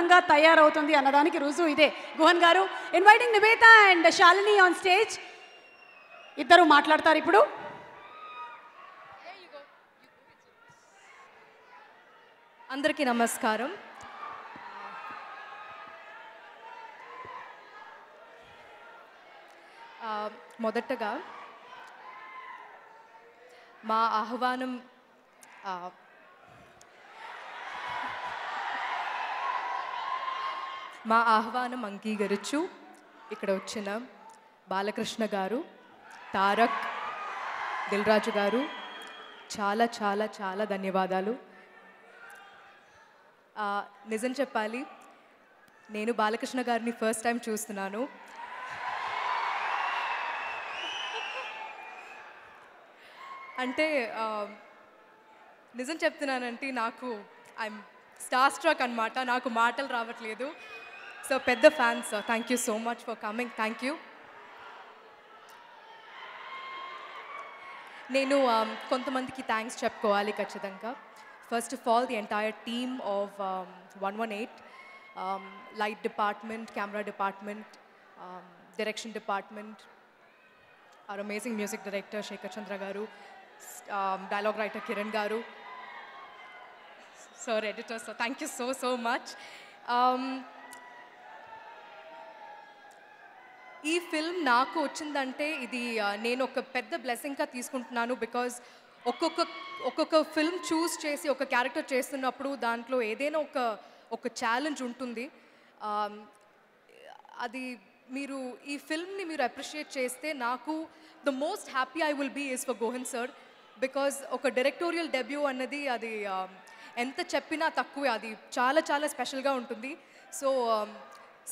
అందంగా తయారవుతుంది అన్నదానికి రుజువు ఇదే. గుహన్ గారు, inviting Nivetha and Shalini on stage. ఇద్దరు మాట్లాడతారు ఇప్పుడు. అందరికీ నమస్కారం. మొదటగా మా ఆహ్వానం అంగీకరించు ఇక్కడ వచ్చిన బాలకృష్ణ గారు, తారక్, దిల్ రాజు గారు చాలా చాలా చాలా ధన్యవాదాలు. నిజం చెప్పాలి, నేను బాలకృష్ణ గారిని ఫస్ట్ టైం చూస్తున్నాను. అంటే నిజం చెప్తున్నానంటే నాకు ఐఎమ్ స్టార్ స్ట్రక్ అనమాట. నాకు మాటలు రావట్లేదు. సో పెద్ద fans. Thank you so much for coming. Thank you. నేను కొంతమందికి థ్యాంక్స్ చెప్పుకోవాలి ఖచ్చితంగా. First of all the entire team of 118, light department, camera department, direction department, our amazing music director Shekhar Chandra garu, dialogue writer Kiran garu, sir, editor, so thank you so much. ఈ film నాకు వచ్చిందంటే ఇది నేను ఒక పెద్ద బ్లెస్సింగ్గా తీసుకుంటున్నాను. Because ఒక్కొక్క film చూస్ చేసి ఒక క్యారెక్టర్ చేస్తున్నప్పుడు దాంట్లో ఏదైనా ఒక ఛాలెంజ్ ఉంటుంది. అది మీరు ఈ ఫిల్మ్ని మీరు అప్రిషియేట్ చేస్తే నాకు the most happy I will be is for Guhan sir. Because ఒక డైరెక్టోరియల్ డెబ్యూ అన్నది అది ఎంత చెప్పినా తక్కువే. అది చాలా చాలా స్పెషల్గా ఉంటుంది. సో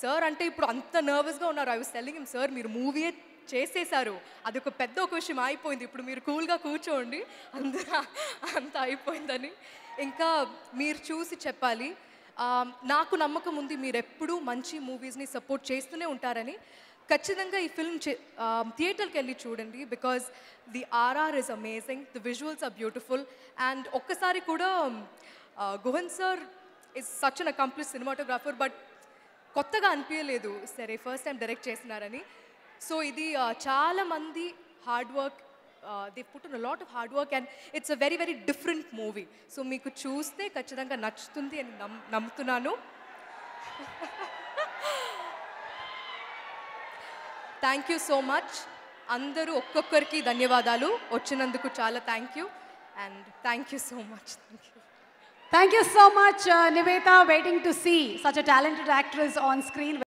సార్ అంటే ఇప్పుడు అంత నర్వస్గా ఉన్నారు. I was telling him, sir మీరు మూవీయే చేసేసారు, అది ఒక పెద్ద విషయం అయిపోయింది, ఇప్పుడు మీరు కూల్గా కూర్చోండి, అంత అయిపోయిందని. ఇంకా మీరు చూసి చెప్పాలి. నాకు నమ్మకం ఉంది మీరు ఎప్పుడూ మంచి మూవీస్ని సపోర్ట్ చేస్తూనే ఉంటారని. ఖచ్చితంగా ఈ ఫిల్మ్ థియేటర్కి వెళ్ళి చూడండి. Because the RR is amazing, the visuals are beautiful. And ఒక్కసారి కూడా Guhan sir is such an accomplished cinematographer, but కొత్తగా అనిపించలేదు సరే ఫస్ట్ టైం డైరెక్ట్ చేస్తున్నారని. సో ఇది చాలా మంది hard work, they put in a lot of hard work and it's a very very different movie. So మీకు చూస్తే ఖచ్చితంగా నచ్చుతుంది అని నమ్ముతున్నాను. Thank you so much. అందరూ ఒక్కొక్కరికి ధన్యవాదాలు. వచ్చినందుకు చాలా thank you and thank you so much. Thank you so much, Nivetha. Waiting to see such a talented actress on screen.